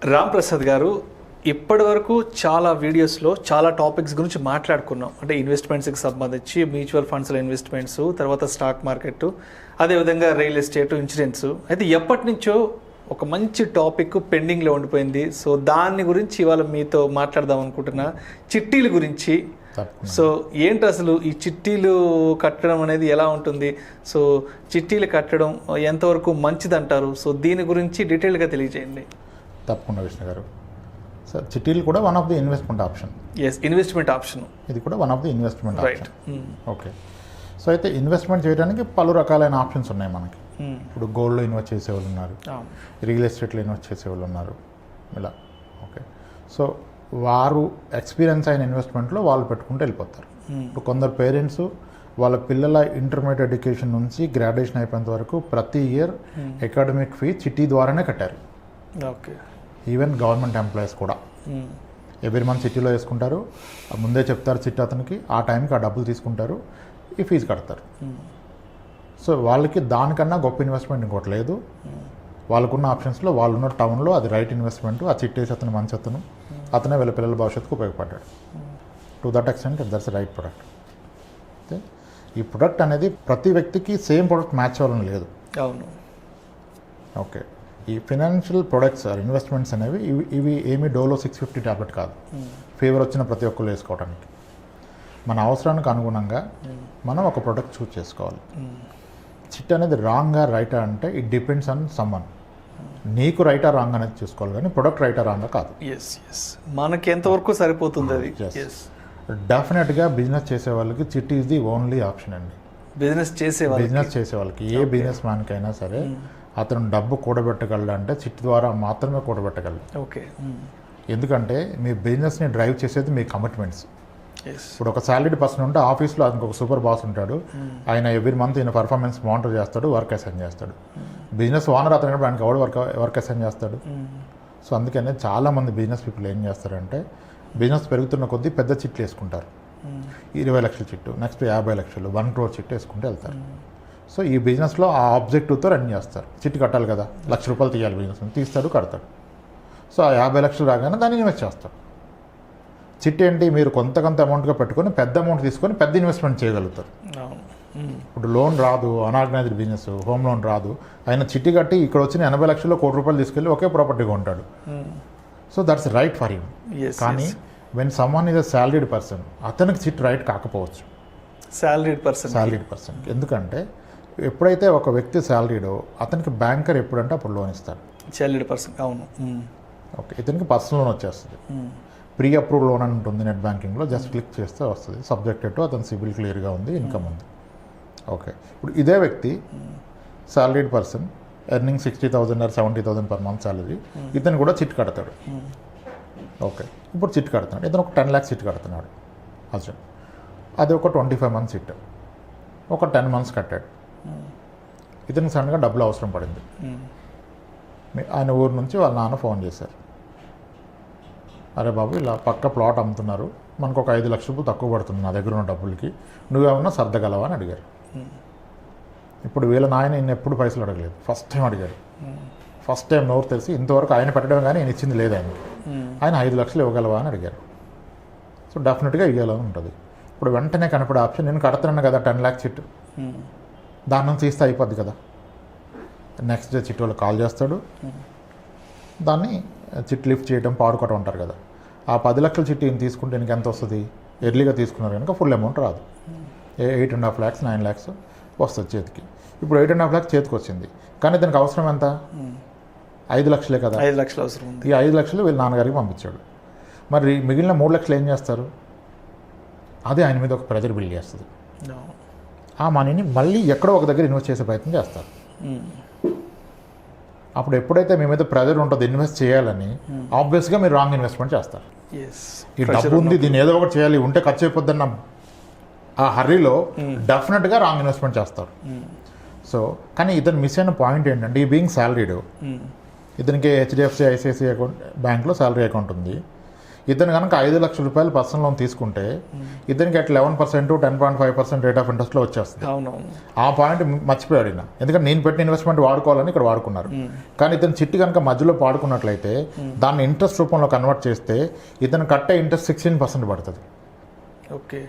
రామ్ ప్రసాద్ గారు ఇప్పటి వరకు చాలా వీడియోస్లో చాలా టాపిక్స్ గురించి మాట్లాడుకున్నాం. అంటే ఇన్వెస్ట్మెంట్స్కి సంబంధించి మ్యూచువల్ ఫండ్స్లో ఇన్వెస్ట్మెంట్స్, తర్వాత స్టాక్ మార్కెట్, అదేవిధంగా రియల్ ఎస్టేట్, ఇన్సూరెన్స్. అయితే ఎప్పటి నుంచో ఒక మంచి టాపిక్ పెండింగ్లో ఉండిపోయింది. సో దాని గురించి ఇవాళ మీతో మాట్లాడదాం అనుకుంటున్నా, చిట్టీల గురించి. సో ఏంటి అసలు ఈ చిట్టీలు కట్టడం అనేది ఎలా ఉంటుంది? సో చిట్టీలు కట్టడం ఎంతవరకు మంచిది అంటారు? సో దీని గురించి డీటెయిల్గా తెలియజేయండి. తప్పకుండా విష్ణు గారు. సార్, చిట్టీలు కూడా one of the investment option. Investment option, ఇది కూడా one of the investment option. Okay. So అయితే ఇన్వెస్ట్మెంట్ చేయడానికి పలు రకాలైన ఆప్షన్స్ ఉన్నాయి మనకి. ఇప్పుడు గోల్డ్లో ఇన్వెస్ట్ చేసేవాళ్ళు ఉన్నారు, రియల్ ఎస్టేట్లో ఇన్వెస్ట్ చేసేవాళ్ళు ఉన్నారు, ఇలా. ఓకే. సో వారు ఎక్స్పీరియన్స్ అయిన ఇన్వెస్ట్మెంట్లో వాళ్ళు పెట్టుకుంటూ వెళ్ళిపోతారు. ఇప్పుడు కొందరు పేరెంట్స్ వాళ్ళ పిల్లల ఇంటర్మీడియట్ ఎడ్యుకేషన్ నుంచి గ్రాడ్యుయేషన్ అయిపోయేంత వరకు ప్రతి ఇయర్ అకాడమిక్ ఫీ చిట్టీ ద్వారానే కట్టారు. ఓకే. ఈవెన్ గవర్నమెంట్ ఎంప్లాయీస్ కూడా ఎవ్రీ మంత్ చిట్టీలో వేసుకుంటారు. ముందే చెప్తారు చిట్టి అతనికి, ఆ టైంకి ఆ డబ్బులు తీసుకుంటారు, ఈ ఫీజు కడతారు. సో వాళ్ళకి దానికన్నా గొప్ప ఇన్వెస్ట్మెంట్ ఇంకోటి లేదు. వాళ్ళకున్న ఆప్షన్స్లో వాళ్ళున్న టౌన్లో అది రైట్ ఇన్వెస్ట్మెంట్. ఆ చిట్టి వేసి అతను మంచి అతనే వీళ్ళ పిల్లల భవిష్యత్తుకు ఉపయోగపడ్డాడు. To that extent that's right product. అయితే ఈ ప్రొడక్ట్ అనేది ప్రతి వ్యక్తికి సేమ్ ప్రొడక్ట్ మ్యాచ్ అవ్వాలని లేదు. అవును. ఓకే. ఈ ఫినాన్షియల్ ప్రొడక్ట్స్ ఆర్ ఇన్వెస్ట్మెంట్స్ అనేవి ఇవి ఏమీ డోలో 650 ట్యాబ్లెట్ కాదు. ఫీవర్ వచ్చిన ప్రతి ఒక్కరు వేసుకోవడానికి. మన అవసరానికి అనుగుణంగా మనం ఒక ప్రొడక్ట్ చూస్ చేసుకోవాలి. చిట్ అనేది రాంగా రైటా అంటే ఇట్ డిపెండ్స్ ఆన్ సమ్మన్. నీకు రైటా రాంగ్ అనేది చూసుకోవాలి, కానీ ప్రొడక్ట్ రైటా రాంగా కాదు. మనకి ఎంతవరకు సరిపోతుంది అది? డెఫినెట్గా బిజినెస్ చేసే వాళ్ళకి chit is the only option అండి. బిజినెస్ చేసే వాళ్ళకి ఏ బిజినెస్ మ్యాన్కైనా సరే అతను డబ్బు కూడబెట్టగలడు అంటే చిట్ ద్వారా మాత్రమే కూడబెట్టగలడు. ఓకే. ఎందుకంటే మీ బిజినెస్ని డ్రైవ్ చేసేది మీ కమిట్మెంట్స్. ఇప్పుడు ఒక సాలరీడ్ పర్సన్ ఉంటే ఆఫీస్లో ఇంకొక సూపర్ బాస్ ఉంటాడు, ఆయన ఎవ్రీ మంత్ ఈయన పర్ఫార్మెన్స్ మానిటర్ చేస్తాడు, వర్క్ అసైన్ చేస్తాడు. బిజినెస్ ఓనర్ అతను ఆయనకి ఎవడు వర్క్ అసైన్ చేస్తాడు. సో అందుకనే చాలామంది బిజినెస్ పీపుల్ ఏం చేస్తారంటే బిజినెస్ పెరుగుతున్న కొద్దీ పెద్ద చిట్లు వేసుకుంటారు. 20 లక్షల చిట్టు, నెక్స్ట్ 50 లక్షలు, 1 crore చిట్టు వేసుకుంటూ వెళ్తారు. సో ఈ బిజినెస్లో ఆ ఆబ్జెక్టివ్తో రన్ చేస్తారు. చిట్టు కట్టాలి కదా, ₹1,00,000 తీయాలి బిజినెస్, తీస్తాడు, కడతాడు. సో ఆ 50 లక్షలు రాగానే దాన్ని ఇన్వెస్ట్ చేస్తాడు. చిట్ ఏంటి, మీరు కొంత అమౌంట్గా పెట్టుకొని పెద్ద అమౌంట్ తీసుకొని పెద్ద ఇన్వెస్ట్మెంట్ చేయగలుగుతారు. ఇప్పుడు లోన్ రాదు, అనార్గనైజ్డ్ బిజినెస్, హోమ్ లోన్ రాదు, ఆయన చిట్టి కట్టి ఇక్కడ వచ్చిన 80 లక్షల్లో ₹1,00,00,000 తీసుకెళ్ళి ఒకే ప్రాపర్టీగా ఉంటాడు. So that's right for him. కానీ when someone is a salaried person, అతనికి చిట్ రైట్ కాకపోవచ్చు. సాలరీడ్ పర్సన్ ఎందుకంటే ఎప్పుడైతే ఒక వ్యక్తి సాలరీడో అతనికి బ్యాంకర్ ఎప్పుడంటే అప్పుడు లోన్ ఇస్తాడు. Salaried person. అవును. ఓకే. ఇతనికి పర్సనల్ లోన్ వచ్చేస్తుంది. ప్రీ అప్రూవ్ లోన్ అని ఉంటుంది నెట్ బ్యాంకింగ్లో, జస్ట్ క్లిక్ చేస్తే వస్తుంది. సబ్జెక్టెడ్ టు అతని సిబిల్ క్లియర్గా ఉంది, ఇన్కమ్ ఉంది. ఓకే. ఇప్పుడు ఇదే వ్యక్తి salaried person earning 60,000 or 70,000 per month salary, ఇతను కూడా చిట్ కడతాడు. ఓకే. ఇప్పుడు చిట్ కడుతున్నాడు, ఇతను ఒక 10 lakhs చిట్ కడుతున్నాడు హస్బెండ్. అది ఒక 25 months చిట్, ఒక 10 months కట్టాడు. ఇతనికి సడన్గా డబ్బులు అవసరం పడింది. ఆయన ఊరు నుంచి వాళ్ళ నాన్న ఫోన్ చేశారు, అరే బాబు ఇలా పక్క ప్లాట్ అమ్ముతున్నారు, మనకు ఒక 5 లక్షల రూపాయలు తక్కువ పడుతుంది నా దగ్గర ఉన్న డబ్బులకి, నువ్వేమన్నా సర్దగలవా అని అడిగారు. ఇప్పుడు వీళ్ళ నాయన ఈయన ఎప్పుడు పైసలు అడగలేదు, ఫస్ట్ టైం అడిగారు. ఫస్ట్ టైం నోరు తెలిసి ఇంతవరకు ఆయన పెట్టడం కానీ ఆయన ఇచ్చింది లేదు ఆయనకి. ఆయన 5 లక్షలు ఇవ్వగలవా అని అడిగారు. సో డెఫినెట్గా ఇవ్వాలని ఉంటుంది. ఇప్పుడు వెంటనే కనపడే ఆప్షన్, నేను కడుతున్నాను కదా 10 lakhs చిట్టు, దాని నుంచి తీస్తే అయిపోద్ది కదా. నెక్స్ట్ డే చిట్టు వాళ్ళు కాల్ చేస్తాడు, దాన్ని చిట్ లిఫ్ట్ చేయడం, పాడుకోవటం అంటారు కదా. ఆ 10 లక్షల చిట్టి తీసుకుంటే నీకు ఎంత వస్తుంది? ఎర్లీగా తీసుకున్నారు కనుక ఫుల్ అమౌంట్ రాదు. 8.5 lakhs 9 lakhs వస్తుంది చేతికి. ఇప్పుడు 8.5 lakhs చేతికి వచ్చింది, కానీ దానికి అవసరం ఎంత? 5 లక్షలే కదా. 5 లక్షలు అవసరం ఉంది. ఈ 5 లక్షలు వీళ్ళ నాన్నగారికి పంపించాడు. మరి మిగిలిన 3 లక్షలు ఏం చేస్తారు? అదే ఆయన మీద ఒక ప్రెజర్ బిల్డ్ చేస్తుంది. ఆ మనీని మళ్ళీ ఎక్కడో ఒక దగ్గర ఇన్వెస్ట్ చేసే ప్రయత్నం చేస్తారు. అప్పుడు ఎప్పుడైతే మీ మీద ప్రెజర్ ఉంటుంది ఇన్వెస్ట్ చేయాలని, ఆబ్వియస్గా మీరు రాంగ్ ఇన్వెస్ట్మెంట్ చేస్తారు. ఈ డబ్బు ఉంది, దీన్ని ఏదో ఒకటి చేయాలి, ఉంటే ఖర్చు అయిపోద్దన్న ఆ హర్రీలో డెఫినెట్గా రాంగ్ ఇన్వెస్ట్మెంట్ చేస్తారు. సో కానీ ఇతను మిస్ అయిన పాయింట్ ఏంటంటే, ఈ బీయింగ్ సాలరీడ్, ఇతనికి HDFC ICICI అకౌంట్ బ్యాంక్లో సాలరీ అకౌంట్ ఉంది. ఇతను కనుక 5 లక్షల రూపాయలు పర్సనల్ లోన్ తీసుకుంటే ఇతనికి అట్ 11% 10.5% రేట్ ఆఫ్ ఇంట్రెస్ట్లో వచ్చేస్తుంది. ఆ పాయింట్ మర్చిపోయాడు ఈయన, ఎందుకంటే నేను పెట్టిన ఇన్వెస్ట్మెంట్ వాడుకోవాలని ఇక్కడ వాడుకున్నారు. కానీ ఇతను చిట్టి కనుక మధ్యలో పాడుకున్నట్లయితే దాన్ని ఇంట్రెస్ట్ రూపంలో కన్వర్ట్ చేస్తే ఇతను కట్టే ఇంట్రెస్ట్ 16% పడుతుంది. ఓకే.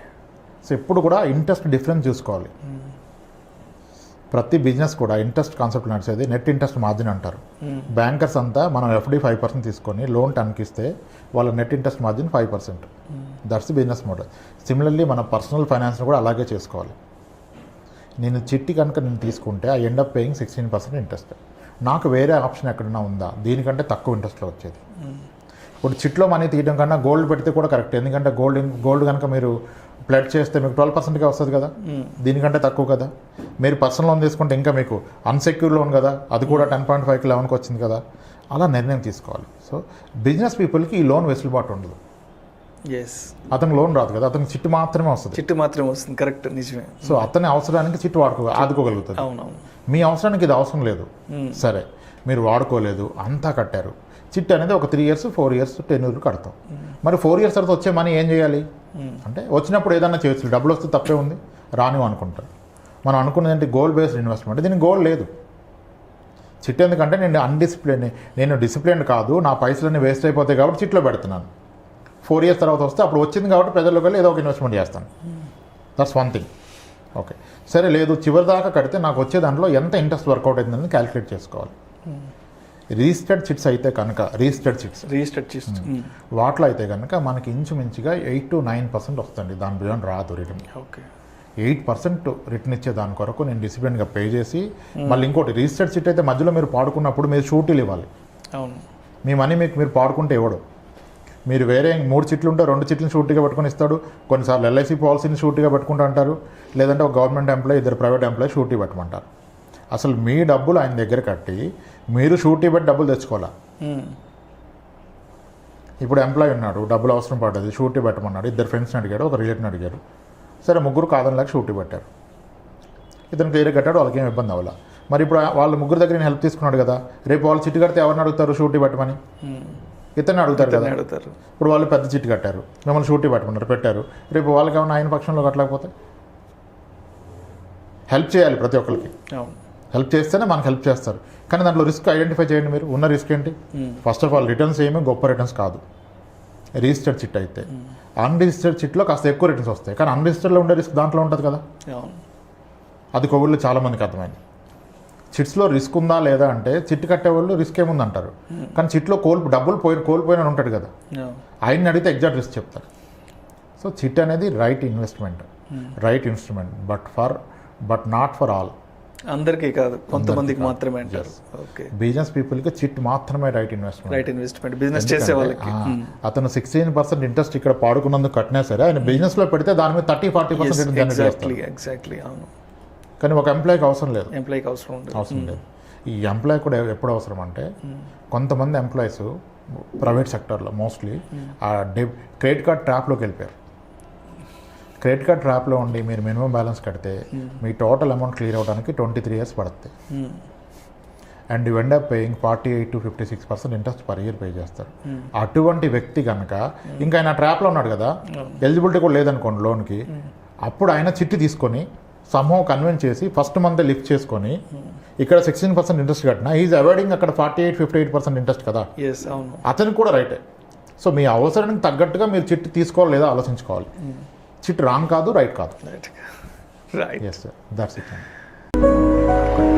సో ఎప్పుడు కూడా ఇంట్రెస్ట్ డిఫరెన్స్ చూసుకోవాలి. ప్రతి బిజినెస్ కూడా ఇంట్రెస్ట్ కాన్సెప్ట్ నడిచేది నెట్ ఇంట్రెస్ట్ మార్జిన్ అంటారు. బ్యాంకర్స్ అంతా మనం FD 5% తీసుకొని లోన్ 10కి ఇస్తే వాళ్ళ net interest margin 5%. That's the business model. Similarly మన పర్సనల్ ఫైనాన్స్ని కూడా అలాగే చేసుకోవాలి. నేను చిట్టి కనుక నేను తీసుకుంటే I end up paying 16% interest. నాకు వేరే ఆప్షన్ ఎక్కడైనా ఉందా దీనికంటే తక్కువ ఇంట్రెస్ట్లో వచ్చేది? ఇప్పుడు చిట్లో మనీ తీయడం కన్నా గోల్డ్ పెడితే కూడా కరెక్ట్, ఎందుకంటే గోల్డ్ కనుక మీరు ప్లెడ్ చేస్తే మీకు 12%గా వస్తుంది కదా, దీనికంటే తక్కువ కదా. మీరు పర్సనల్ లోన్ తీసుకుంటే ఇంకా మీకు అన్సెక్యూర్ లోన్ కదా, అది కూడా 10.5కి 11కి వచ్చింది కదా. అలా నిర్ణయం తీసుకోవాలి. సో బిజినెస్ పీపుల్కి ఈ లోన్ వెసులుబాటు ఉండదు. అతనికి లోన్ రాదు కదా, అతనికి చిట్టు మాత్రమే వస్తుంది. కరెక్ట్, నిజమే. సో అతని అవసరానికి చిట్టు ఆదుకోగలుగుతుంది. మీ అవసరానికి ఇది అవసరం లేదు, సరే మీరు వాడుకోలేదు అంతా కట్టారు. చిట్టు అనేది ఒక 3 years 4 years 10 years కడతాం. మరి 4 years తర్వాత వచ్చే మనీ ఏం చేయాలి అంటే వచ్చినప్పుడు ఏదన్నా చేయొచ్చు, డబ్బులు వస్తే తప్పే ఉంది రానివ్వు అనుకుంటారు. మనం అనుకున్నది ఏంటి, గోల్ బేస్డ్ ఇన్వెస్ట్మెంట్. దీనికి గోల్ లేదు. చిట్టు ఎందుకంటే నేను డిసిప్లిన్ కాదు, నా పైసలన్నీ వేస్ట్ అయిపోతాయి కాబట్టి చిట్లో పెడుతున్నాను. 4 years తర్వాత వస్తే అప్పుడు వచ్చింది కాబట్టి ప్రజల్లోకి వెళ్ళి ఏదో ఒక ఇన్వెస్ట్మెంట్ చేస్తాను. That's one thing. ఓకే, సరే లేదు చివరి దాకా కడితే నాకు వచ్చే దాంట్లో ఎంత ఇంట్రెస్ట్ వర్కౌట్ అవుతుందని క్యాలిక్యులేట్ చేసుకోవాలి. రిజిస్టర్డ్ చిట్స్ అయితే కనుక రిజిస్టర్డ్ చిట్స్ వాటిలో అయితే కనుక మనకి ఇంచుమించుగా 8 to 9% వస్తుంది. దాని బియాండ్ రాదు రిటర్న్. 8% రిటర్న్ ఇచ్చే దాని కొరకు నేను డిసిప్లిన్గా పే చేసి మళ్ళీ ఇంకోటి రిజిస్టర్డ్ చిట్ అయితే మధ్యలో మీరు పాడుకున్నప్పుడు మీరు షూటీలు ఇవ్వాలి. మీ మనీ మీరు పాడుకుంటే ఇవ్వడు. మీరు వేరే 3 చిట్లు ఉంటే 2 చిట్లను షూటీగా పెట్టుకుని ఇస్తాడు. కొన్నిసార్లు LIC పాలసీని షూటీగా పెట్టుకుంటూ అంటారు, లేదంటే ఒక government employee 2 private employee surety పెట్టమంటారు. అసలు మీ డబ్బులు ఆయన దగ్గర కట్టి మీరు షూటీ పెట్టి డబ్బులు తెచ్చుకోవాలా. ఇప్పుడు ఎంప్లాయీ ఉన్నాడు, డబ్బులు అవసరం పడ్డది, షూటీ పెట్టమన్నాడు. 2 ఫ్రెండ్స్ని అడిగాడు, ఒక రిలేటివ్ని అడిగారు. సరే 3 కాదనిలాగా షూటీ పెట్టారు. ఇతను క్లియర్ కట్టాడు, వాళ్ళకి ఏం ఇబ్బంది అవ్వాల. మరి ఇప్పుడు వాళ్ళ 3 దగ్గర నేను హెల్ప్ తీసుకున్నాడు కదా, రేపు వాళ్ళు చిట్టు కడితే ఎవరిని అడుగుతారు షూటీ పెట్టమని? ఇతన్ని అడుగుతారు కదా. ఇప్పుడు వాళ్ళు పెద్ద చిట్టు కట్టారు, మిమ్మల్ని షూటీ పెట్టమన్నారు, పెట్టారు. రేపు వాళ్ళకి ఏమైనా ఆయన పక్షంలో కట్టలేకపోతే హెల్ప్ చేయాలి. ప్రతి ఒక్కరికి హెల్ప్ చేస్తేనే మనకు హెల్ప్ చేస్తారు. కానీ దాంట్లో రిస్క్ ఐడెంటిఫై చేయండి. మీరు ఉన్న రిస్క్ ఏంటి? ఫస్ట్ ఆఫ్ ఆల్ రిటర్న్స్ ఏమీ గొప్ప రిటర్న్స్ కాదు రిజిస్టర్డ్ చిట్ అయితే. అన్రిజిస్టర్డ్ చిట్లో కాస్త ఎక్కువ రిటర్న్స్ వస్తాయి, కానీ అన్రిజిస్టర్డ్లో ఉండే రిస్క్ దాంట్లో ఉంటుంది కదా. అది కోవిడ్లో చాలామందికి అర్థమైంది. చిట్స్లో రిస్క్ ఉందా లేదా అంటే చిట్టు కట్టేవాళ్ళు రిస్క్ ఏముందంటారు, కానీ చిట్లో డబ్బులు కోల్పోయిన ఉంటాడు కదా, ఆయన్ని అడిగితే ఎగ్జాక్ట్ రిస్క్ చెప్తారు. సో చిట్ అనేది right investment, right instrument, but not for all. అందరికీ కాదు, కొంతమందికి మాత్రమే అంటారు. ఓకే, బిజినెస్ పీపుల్కి చిట్ మాత్రమే రైట్ ఇన్వెస్ట్మెంట్. బిజినెస్ చేసే వాళ్ళకి అతను 16% ఇంట్రెస్ట్ ఇక్కడ పాడుకున్నందుకు కట్టినా సరే ఆయన బిజినెస్లో పెడితే దాని మీద 30-40% జనరేట్ చేస్తారు. ఎగ్జాక్ట్లీ, అవును. కానీ ఒక ఎంప్లాయీకి అవసరం లేదు. అవసరం లేదు. ఈ ఎంప్లాయీ కూడా ఎప్పుడు అవసరం అంటే కొంతమంది ఎంప్లాయీస్ ప్రైవేట్ సెక్టర్లో మోస్ట్లీ ఆ క్రెడిట్ కార్డ్ ట్రాప్లోకి వెళ్ళిపోయారు. క్రెడిట్ కార్డ్ ట్రాప్లో ఉండి మీరు మినిమం బ్యాలెన్స్ కడితే మీ టోటల్ అమౌంట్ క్లియర్ అవ్వడానికి 23 years పడుతుంది. And you end up paying 48 to 56% interest per year pay చేస్తారు. అటువంటి వ్యక్తి కనుక ఇంకా ఆయన ట్రాప్లో ఉన్నాడు కదా, ఎలిజిబిలిటీ కూడా లేదనుకోండి లోన్కి, అప్పుడు ఆయన చిట్టి తీసుకొని సమ్హౌ కన్విన్స్ చేసి ఫస్ట్ మంత్ లిఫ్ట్ చేసుకొని ఇక్కడ 16% ఇంట్రెస్ట్ కట్టినా ఈజ్ అవాయిడింగ్ అక్కడ 48-58% ఇంట్రెస్ట్ కదా. అతనికి కూడా రైటే. సో మీ అవసరానికి తగ్గట్టుగా మీరు చిట్టి తీసుకోవాలి లేదా ఆలోచించుకోవాలి. చిట్ రాంగ్ కాదు, రైట్ కాదు. Right. Yes, sir. That's it.